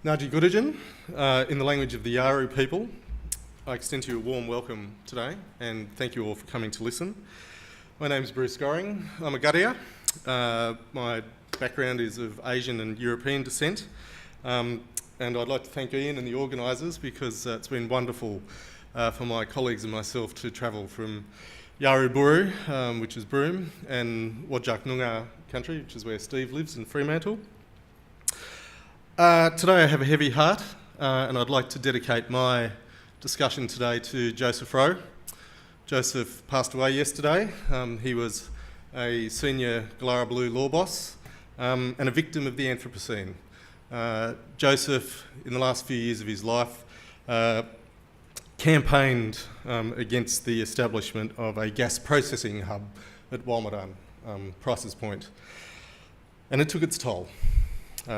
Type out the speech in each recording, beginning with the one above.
Ngāti Gurujin, in the language of the Yaru people, I extend to you a warm welcome today and thank you all for coming to listen. My name is Bruce Gorring. I'm a Gadiya. My background is of Asian and European descent, and I'd like to thank Ian and the organisers because it's been wonderful for my colleagues and myself to travel from Yaru Buru, which is Broome, and Wajak Noongar country, which is where Steve lives in Fremantle. Today I have a heavy heart, and I'd like to dedicate my discussion today to Joseph Rowe. Joseph passed away yesterday. He was a senior Gallara law boss and a victim of the Anthropocene. Joseph, in the last few years of his life, campaigned against the establishment of a gas processing hub at Walmadan, Price's Point, and it took its toll.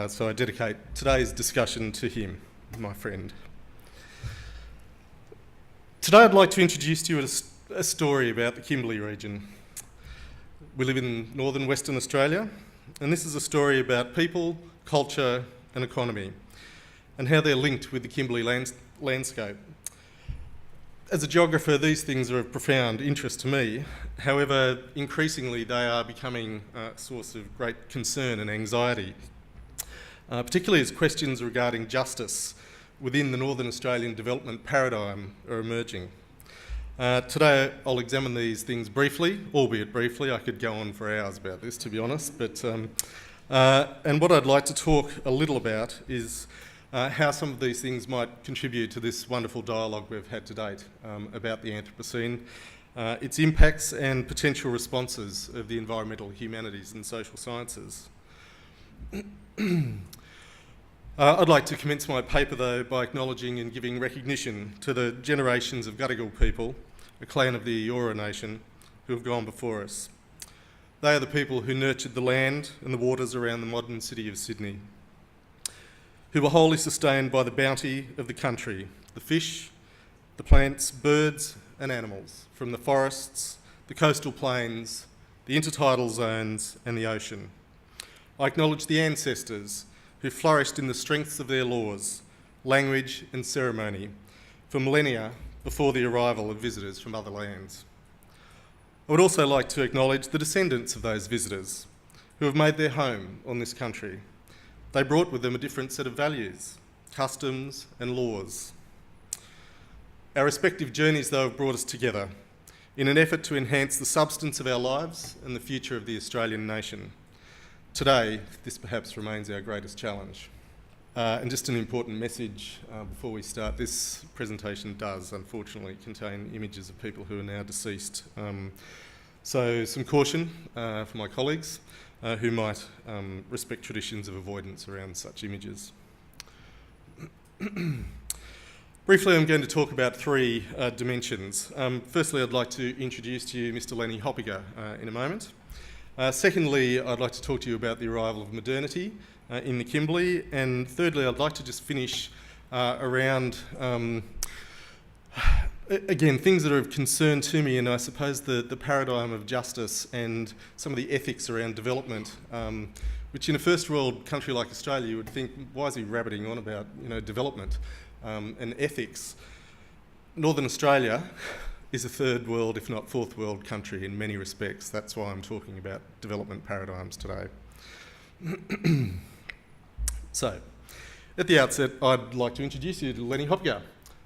So I dedicate today's discussion to him, my friend. Today I'd like to introduce to you a story about the Kimberley region. We live in northern Western Australia, and this is a story about people, culture and economy, and how they're linked with the Kimberley landscape. As a geographer, these things are of profound interest to me. However, increasingly they are becoming a source of great concern and anxiety, particularly as questions regarding justice within the Northern Australian development paradigm are emerging. Today I'll examine these things briefly, albeit briefly. I could go on for hours about this, to be honest, but and what I'd like to talk a little about is how some of these things might contribute to this wonderful dialogue we've had to date about the Anthropocene, its impacts and potential responses of the environmental humanities and social sciences. I'd like to commence my paper though by acknowledging and giving recognition to the generations of Gadigal people, a clan of the Eora Nation, who have gone before us. They are the people who nurtured the land and the waters around the modern city of Sydney, who were wholly sustained by the bounty of the country, the fish, the plants, birds and animals, from the forests, the coastal plains, the intertidal zones and the ocean. I acknowledge the ancestors who flourished in the strengths of their laws, language and ceremony for millennia before the arrival of visitors from other lands. I would also like to acknowledge the descendants of those visitors who have made their home on this country. They brought with them a different set of values, customs and laws. Our respective journeys, though, have brought us together in an effort to enhance the substance of our lives and the future of the Australian nation. Today, this perhaps remains our greatest challenge. And just an important message before we start, this presentation does unfortunately contain images of people who are now deceased. So some caution for my colleagues who might respect traditions of avoidance around such images. Briefly, I'm going to talk about three dimensions. Firstly, I'd like to introduce to you Mr. Lenny Hopiga in a moment. Secondly, I'd like to talk to you about the arrival of modernity in the Kimberley. And thirdly, I'd like to just finish around, again, things that are of concern to me, and I suppose the paradigm of justice and some of the ethics around development, which in a first world country like Australia, you would think, why is he rabbiting on about, development and ethics? Northern Australia is a third world, if not fourth world country in many respects. That's why I'm talking about development paradigms today. So, at the outset, I'd like to introduce you to Lenny Hopiga.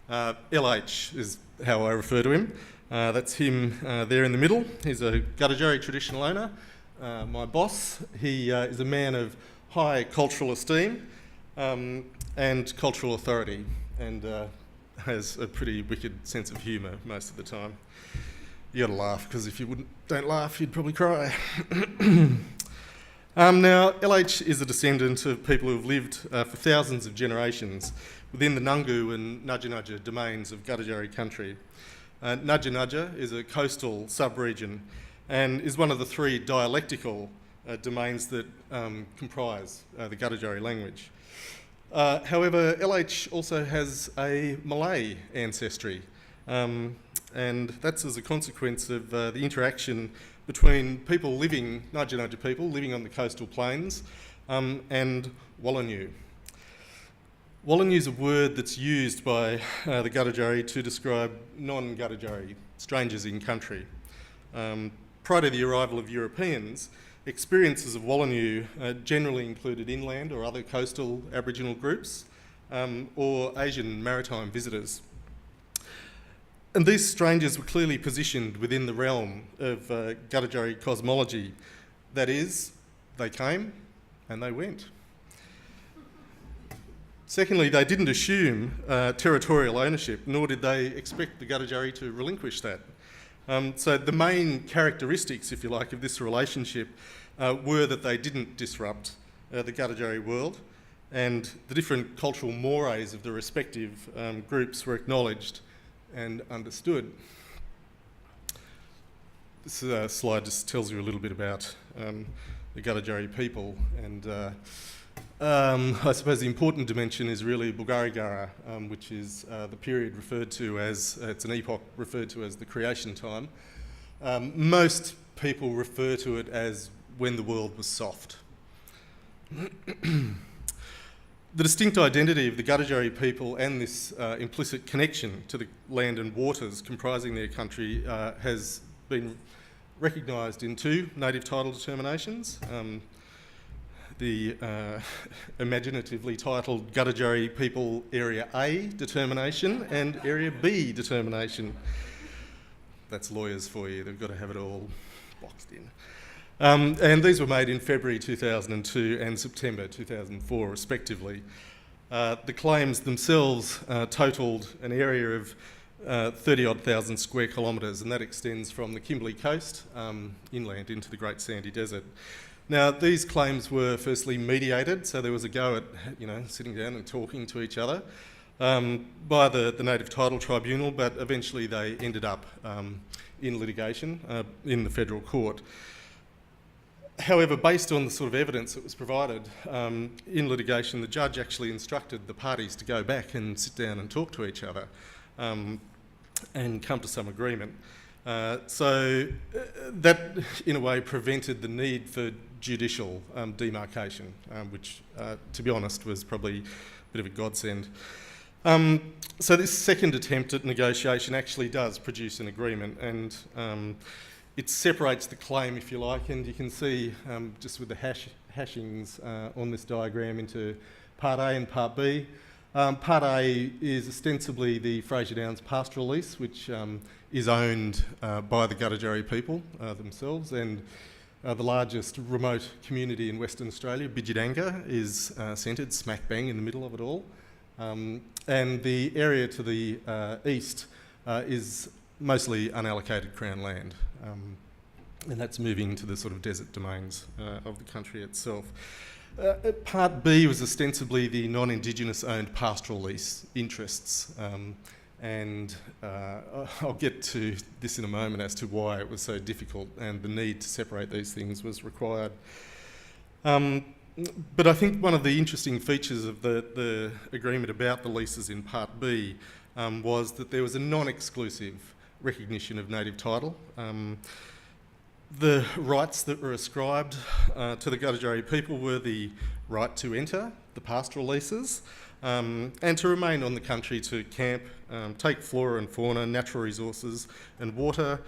LH is how I refer to him. That's him there in the middle. He's a Karajarri traditional owner, my boss. He is a man of high cultural esteem and cultural authority, and has a pretty wicked sense of humour most of the time. You gotta laugh, because if you don't laugh, you'd probably cry. Now, LH is a descendant of people who have lived for thousands of generations within the Nulungu and Nudja domains of Karajarri country. Nudja is a coastal sub-region and is one of the three dialectical domains that comprise the Karajarri language. However, LH also has a Malay ancestry, and that's as a consequence of the interaction between people living, Nudja people, living on the coastal plains, and Wallanyu. Wallinyu is a word that's used by the Karajarri to describe non-Karajarri, strangers in country. Prior to the arrival of Europeans, experiences of Wallinyu generally included inland or other coastal Aboriginal groups or Asian maritime visitors. And these strangers were clearly positioned within the realm of Karajarri cosmology. That is, they came and they went. Secondly, they didn't assume territorial ownership, nor did they expect the Karajarri to relinquish that. So the main characteristics, if you like, of this relationship were that they didn't disrupt the Karajarri world, and the different cultural mores of the respective groups were acknowledged and understood. This slide just tells you a little bit about the Karajarri people, and I suppose the important dimension is really Bulgarigara, which is the period referred to as, it's an epoch referred to as the creation time. Most people refer to it as when the world was soft. The distinct identity of the Karajarri people and this implicit connection to the land and waters comprising their country has been recognised in two native title determinations. The imaginatively titled Karajarri People Area A determination and Area B determination. That's lawyers for you, they've got to have it all boxed in. And these were made in February 2002 and September 2004 respectively. The claims themselves totalled an area of 30-odd thousand square kilometres, and that extends from the Kimberley coast inland into the Great Sandy Desert. Now, these claims were firstly mediated, so there was a go at, sitting down and talking to each other by the Native Title Tribunal, but eventually they ended up in litigation in the federal court. However, based on the sort of evidence that was provided in litigation, the judge actually instructed the parties to go back and sit down and talk to each other and come to some agreement. So that, in a way, prevented the need for judicial demarcation, which, to be honest, was probably a bit of a godsend. So this second attempt at negotiation actually does produce an agreement, and it separates the claim, if you like, and you can see just with the hashings on this diagram into Part A and Part B. Part A is ostensibly the Fraser Downs pastoral lease, which is owned by the Karajarri people themselves, and the largest remote community in Western Australia, Bidjidanga, is centred smack bang in the middle of it all. And the area to the east is mostly unallocated Crown land, and that's moving into the sort of desert domains of the country itself. Part B was ostensibly the non-Indigenous owned pastoral lease interests, and I'll get to this in a moment as to why it was so difficult and the need to separate these things was required. But I think one of the interesting features of the agreement about the leases in Part B was that there was a non-exclusive recognition of native title. The rights that were ascribed to the Karajarri people were the right to enter the pastoral leases and to remain on the country, to camp, take flora and fauna, natural resources and water,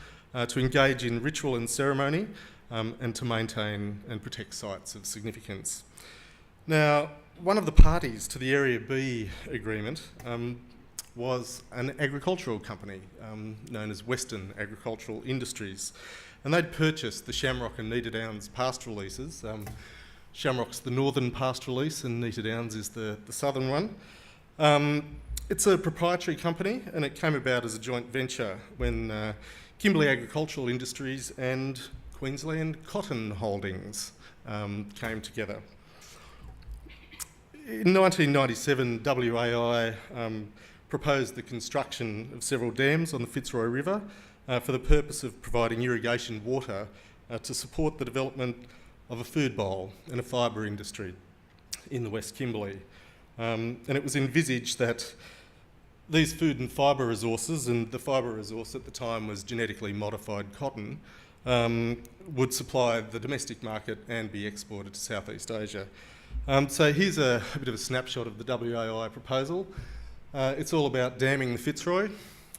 to engage in ritual and ceremony, and to maintain and protect sites of significance. Now, one of the parties to the Area B agreement was an agricultural company known as Western Agricultural Industries, and they'd purchased the Shamrock and Nita Downs pastoral leases. Shamrock's the northern pastoral lease and Nita Downs is the southern one. It's a proprietary company, and it came about as a joint venture when Kimberley Agricultural Industries and Queensland Cotton Holdings came together. In 1997, WAI proposed the construction of several dams on the Fitzroy River for the purpose of providing irrigation water to support the development of a food bowl and a fibre industry in the West Kimberley. And it was envisaged that these food and fibre resources, and the fibre resource at the time was genetically modified cotton, would supply the domestic market and be exported to Southeast Asia. So here's a bit of a snapshot of the WAI proposal. It's all about damming the Fitzroy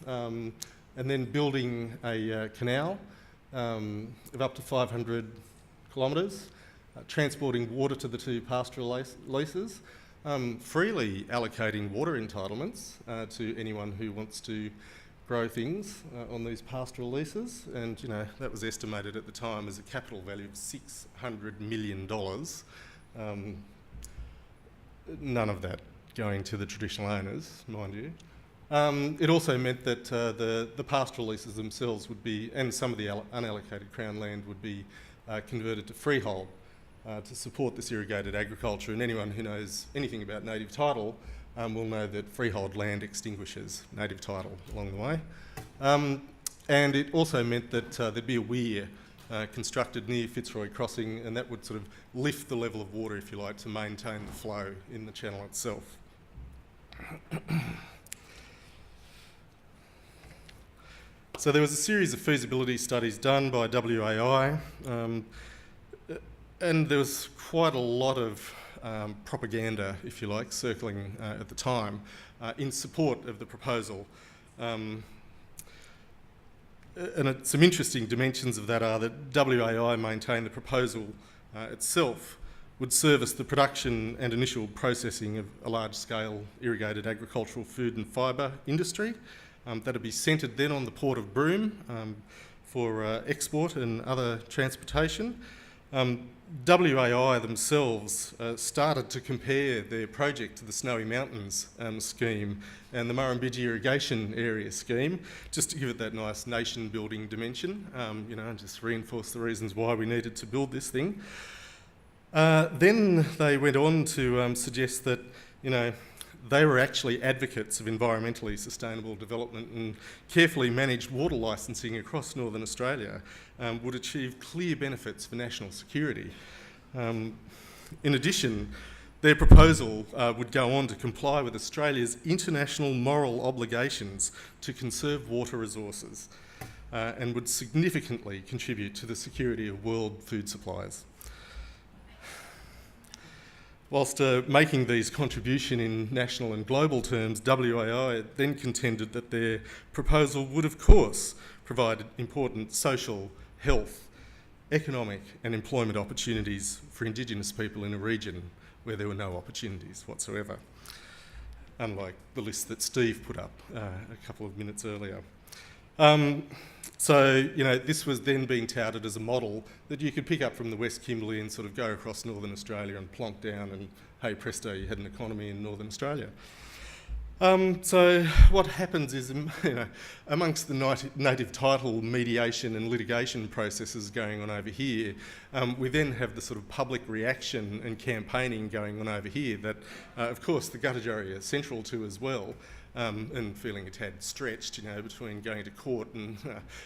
and then building a canal of up to 500 kilometres, transporting water to the two pastoral leases, freely allocating water entitlements to anyone who wants to grow things on these pastoral leases, and that was estimated at the time as a capital value of $600 million. None of that going to the traditional owners, mind you. It also meant that the pastoral leases themselves would be, and some of the unallocated Crown land would be converted to freehold to support this irrigated agriculture. And anyone who knows anything about native title will know that freehold land extinguishes native title along the way. And it also meant that there'd be a weir constructed near Fitzroy Crossing, and that would sort of lift the level of water, if you like, to maintain the flow in the channel itself. So there was a series of feasibility studies done by WAI, and there was quite a lot of propaganda, if you like, circling at the time in support of the proposal. And some interesting dimensions of that are that WAI maintained the proposal itself would service the production and initial processing of a large-scale irrigated agricultural food and fibre industry. That'd be centred then on the port of Broome for export and other transportation. WAI themselves started to compare their project to the Snowy Mountains scheme and the Murrumbidgee Irrigation Area scheme, just to give it that nice nation-building dimension, and just reinforce the reasons why we needed to build this thing. Then they went on to suggest that, they were actually advocates of environmentally sustainable development, and carefully managed water licensing across Northern Australia would achieve clear benefits for national security. In addition, their proposal would go on to comply with Australia's international moral obligations to conserve water resources and would significantly contribute to the security of world food supplies. Whilst making these contributions in national and global terms, WAI then contended that their proposal would, of course, provide important social, health, economic and employment opportunities for Indigenous people in a region where there were no opportunities whatsoever, unlike the list that Steve put up a couple of minutes earlier. This was then being touted as a model that you could pick up from the West Kimberley and sort of go across Northern Australia and plonk down, and hey presto, you had an economy in Northern Australia. So what happens is, amongst the native title mediation and litigation processes going on over here, we then have the sort of public reaction and campaigning going on over here that, of course, the Karajarri are central to as well. And feeling a tad stretched, between going to court and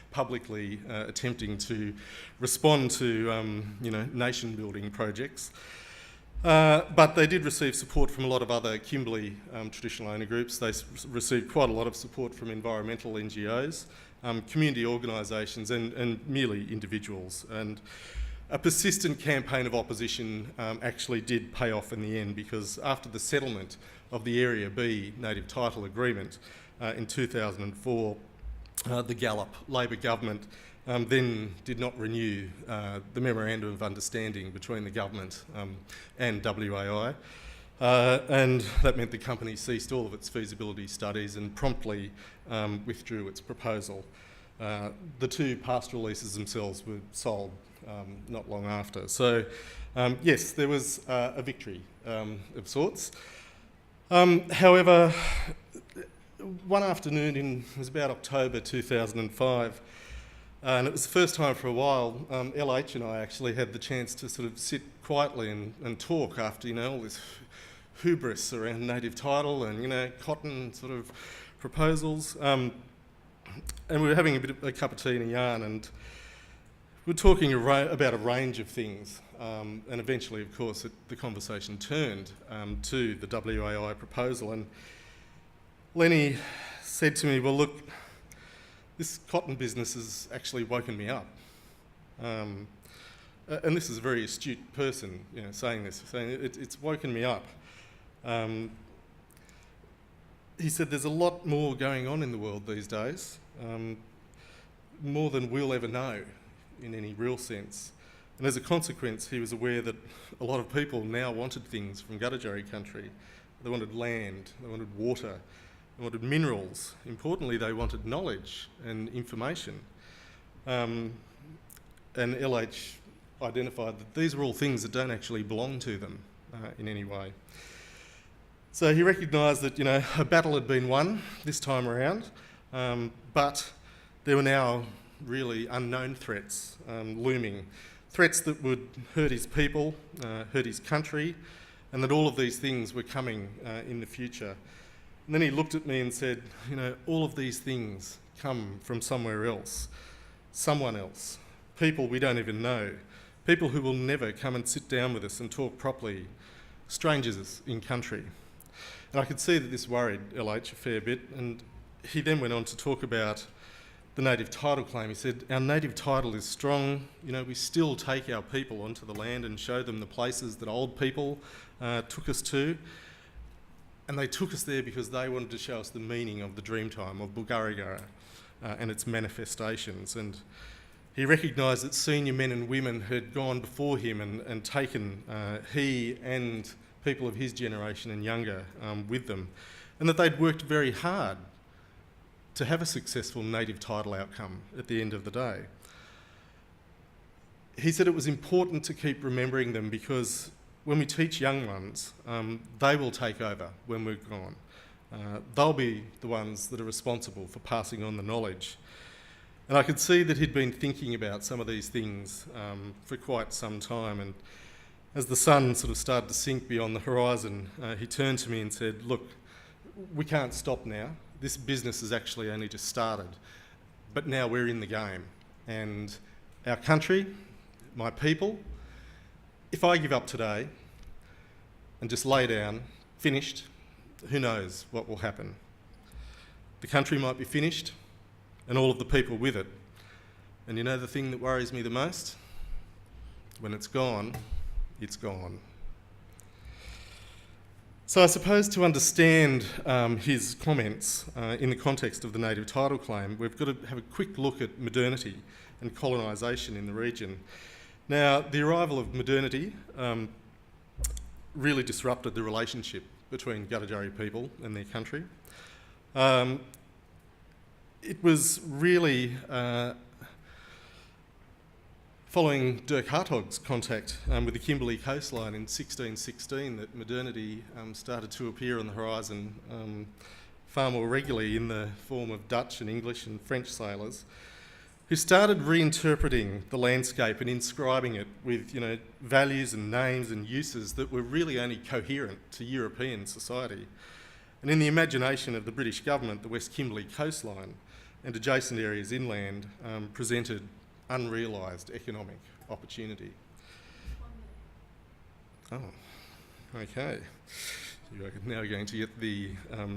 publicly attempting to respond to, nation-building projects. But they did receive support from a lot of other Kimberley traditional owner groups. They received quite a lot of support from environmental NGOs, community organisations and merely individuals. And a persistent campaign of opposition actually did pay off in the end, because after the settlement of the Area B native title agreement in 2004, the Gallop Labor government then did not renew the Memorandum of Understanding between the government and WAI, and that meant the company ceased all of its feasibility studies and promptly withdrew its proposal. The two pastoral leases themselves were sold not long after. So, yes, there was a victory of sorts. However, one afternoon it was about October 2005, and it was the first time for a while LH and I actually had the chance to sort of sit quietly and talk after, all this hubris around native title and, cotton sort of proposals. And we were having a cup of tea and a yarn, and we were talking about a range of things. And eventually, of course, the conversation turned to the WAI proposal, and Lenny said to me, well, look, this cotton business has actually woken me up. and this is a very astute person, saying this, saying it's woken me up. He said there's a lot more going on in the world these days, more than we'll ever know in any real sense. And as a consequence, he was aware that a lot of people now wanted things from Karajarri country. They wanted land, they wanted water, they wanted minerals. Importantly, they wanted knowledge and information. And LH identified that these were all things that don't actually belong to them in any way. So he recognised that, a battle had been won this time around, but there were now really unknown threats looming. Threats that would hurt his people, hurt his country, and that all of these things were coming in the future. And then he looked at me and said, all of these things come from somewhere else, someone else, people we don't even know, people who will never come and sit down with us and talk properly, strangers in country. And I could see that this worried LH a fair bit, and he then went on to talk about the native title claim. He said, our native title is strong, we still take our people onto the land and show them the places that old people took us to, and they took us there because they wanted to show us the meaning of the Dreamtime of Bulgarigara and its manifestations. And he recognised that senior men and women had gone before him and taken he and people of his generation and younger with them, and that they'd worked very hard to have a successful native title outcome at the end of the day. He said it was important to keep remembering them because when we teach young ones, they will take over when we're gone. They'll be the ones that are responsible for passing on the knowledge. And I could see that he'd been thinking about some of these things for quite some time, and as the sun sort of started to sink beyond the horizon, he turned to me and said, look, we can't stop now. This business has actually only just started, but now we're in the game. And our country, my people, if I give up today and just lay down, finished, who knows what will happen. The country might be finished and all of the people with it. And the thing that worries me the most? When it's gone, it's gone. So I suppose to understand his comments in the context of the native title claim, we've got to have a quick look at modernity and colonisation in the region. Now, the arrival of modernity really disrupted the relationship between Karajarri people and their country. It was really following Dirk Hartog's contact with the Kimberley coastline in 1616 that modernity started to appear on the horizon far more regularly in the form of Dutch and English and French sailors who started reinterpreting the landscape and inscribing it with values and names and uses that were really only coherent to European society. And in the imagination of the British government, the West Kimberley coastline and adjacent areas inland presented unrealised economic opportunity. Oh, okay. You're now going to get the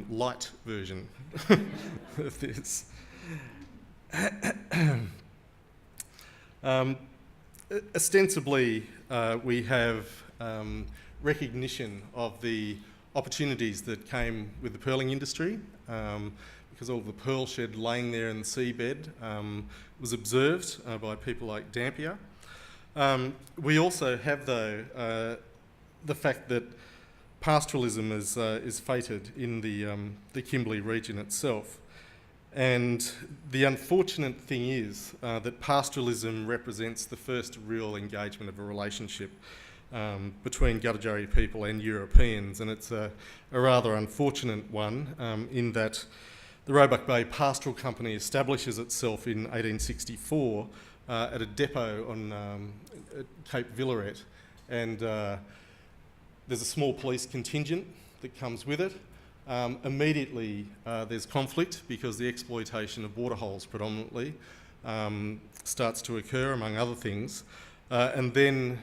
light version of this. Ostensibly, we have recognition of the opportunities that came with the pearling industry, because all of the pearl shed laying there in the seabed was observed by people like Dampier. We also have, though, the fact that pastoralism is fated in the Kimberley region itself. And the unfortunate thing is that pastoralism represents the first real engagement of a relationship between Karajarri people and Europeans, and it's a rather unfortunate one in that the Roebuck Bay Pastoral Company establishes itself in 1864 at a depot on Cape Villaret, and there's a small police contingent that comes with it. Immediately there's conflict because the exploitation of waterholes predominantly starts to occur, among other things. And then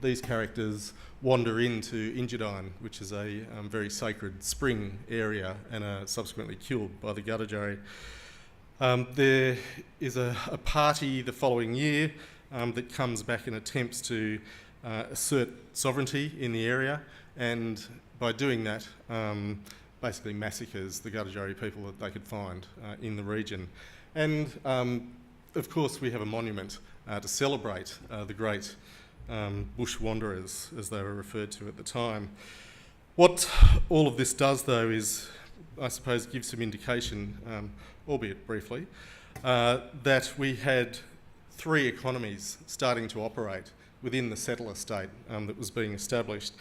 these characters wander into Injardine, which is a very sacred spring area, and are subsequently killed by the Karajarri. There is a party the following year that comes back and attempts to assert sovereignty in the area, and by doing that basically massacres the Karajarri people that they could find in the region. And of course we have a monument to celebrate the great bush wanderers, as they were referred to at the time. What all of this does, though, is, I suppose, give some indication, albeit briefly, that we had three economies starting to operate within the settler state that was being established.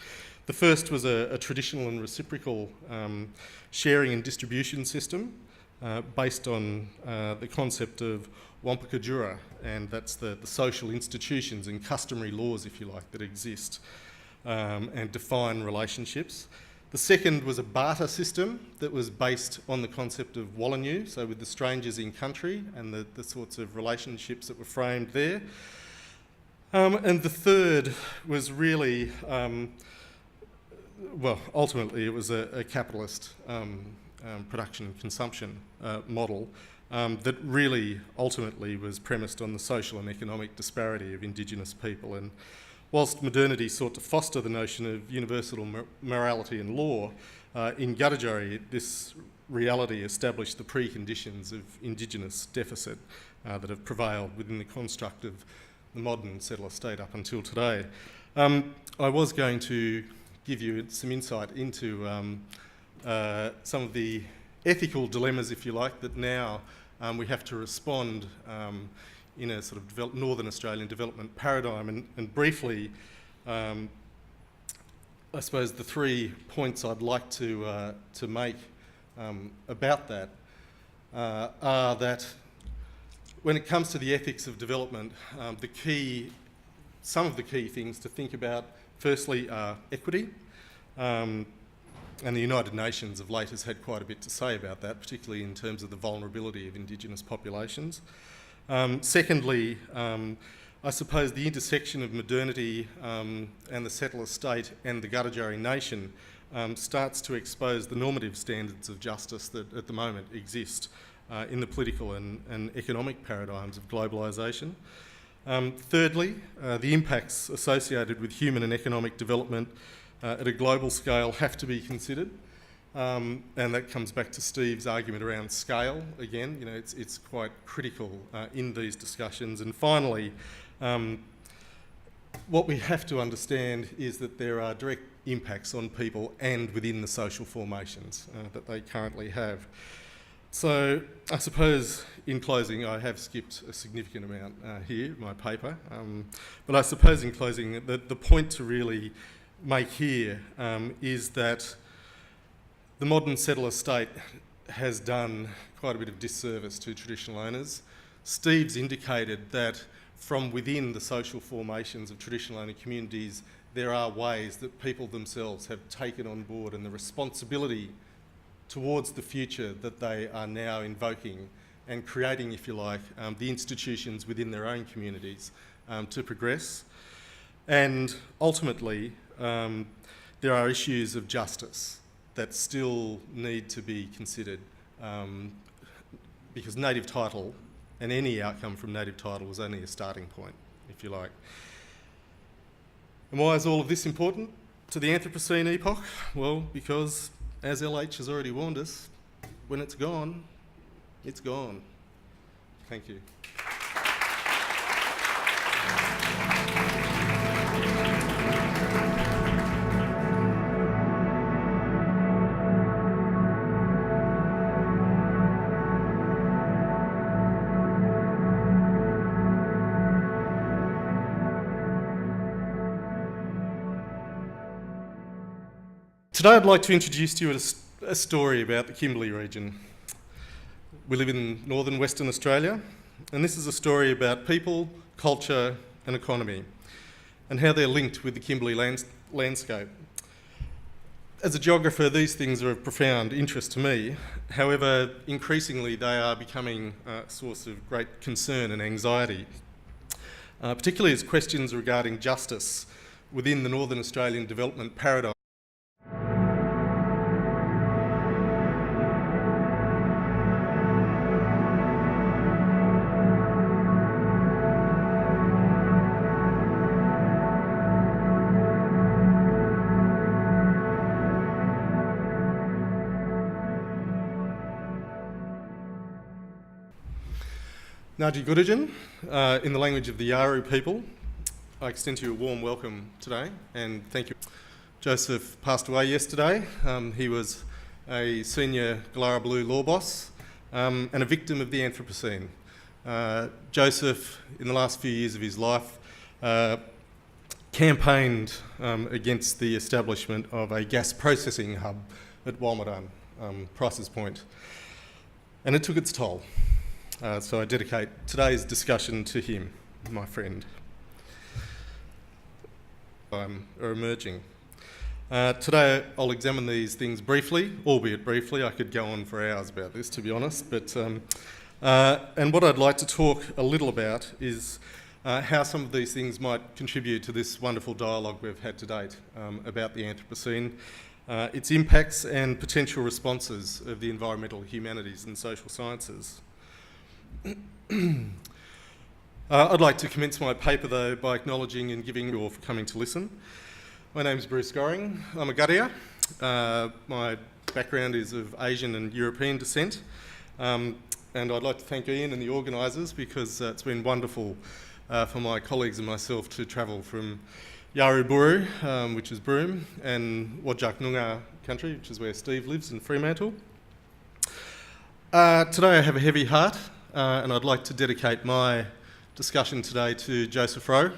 The first was a traditional and reciprocal sharing and distribution system based on the concept of Wampakajura, and that's the social institutions and customary laws, if you like, that exist and define relationships. The second was a barter system that was based on the concept of Wallanyu, so with the strangers in country and the sorts of relationships that were framed there. And the third was really, well, ultimately it was a capitalist production and consumption model that really ultimately was premised on the social and economic disparity of Indigenous people. And whilst modernity sought to foster the notion of universal morality and law, in Karajarri this reality established the preconditions of Indigenous deficit that have prevailed within the construct of the modern settler state up until today. I was going to give you some insight into some of the ethical dilemmas, if you like, that now we have to respond in a sort of Northern Australian development paradigm. And briefly, I suppose the 3 points I'd like to make about that are that when it comes to the ethics of development, some of the key things to think about, firstly, are equity. And the United Nations of late has had quite a bit to say about that, particularly in terms of the vulnerability of Indigenous populations. Secondly, I suppose the intersection of modernity and the settler state and the Karajarri nation starts to expose the normative standards of justice that at the moment exist in the political and economic paradigms of globalisation. Thirdly, the impacts associated with human and economic development at a global scale have to be considered, and that comes back to Steve's argument around scale. Again, you know, it's quite critical in these discussions. And finally, what we have to understand is that there are direct impacts on people and within the social formations that they currently have. So I suppose in closing, I have skipped a significant amount here in my paper, but I suppose in closing the point to really make here is that the modern settler state has done quite a bit of disservice to traditional owners. Steve's indicated that from within the social formations of traditional owner communities, there are ways that people themselves have taken on board and the responsibility towards the future that they are now invoking and creating, if you like, the institutions within their own communities to progress. And ultimately, there are issues of justice that still need to be considered because native title and any outcome from native title was only a starting point, if you like. And why is all of this important to the Anthropocene epoch? Well, because, as LH has already warned us, when it's gone, it's gone. Thank you. Today I'd like to introduce to you a story about the Kimberley region. We live in northern Western Australia, and this is a story about people, culture and economy, and how they're linked with the Kimberley landscape. As a geographer, these things are of profound interest to me. However, increasingly they are becoming a source of great concern and anxiety, particularly as questions regarding justice within the Northern Australian development paradigm Ngaji Gudijin, in the language of the Yaru people, I extend to you a warm welcome today and thank you. Joseph passed away yesterday. He was a senior Gallara law boss and a victim of the Anthropocene. Joseph, in the last few years of his life, campaigned against the establishment of a gas processing hub at Walmadan, Price's Point, and it took its toll. So I dedicate today's discussion to him, my friend. Are emerging. Today I'll examine these things briefly, albeit briefly. I could go on for hours about this, to be honest. But and what I'd like to talk a little about is how some of these things might contribute to this wonderful dialogue we've had to date about the Anthropocene, its impacts and potential responses of the environmental humanities and social sciences. I'd like to commence my paper, though, by acknowledging and giving you all for coming to listen. My name's Bruce Gorring. I'm a Gadiya. My background is of Asian and European descent. And I'd like to thank Ian and the organisers because it's been wonderful for my colleagues and myself to travel from Yaruburu, which is Broome, and Wajak Noongar country, which is where Steve lives in Fremantle. Today I have a heavy heart. And I'd like to dedicate my discussion today to Joseph Rowe,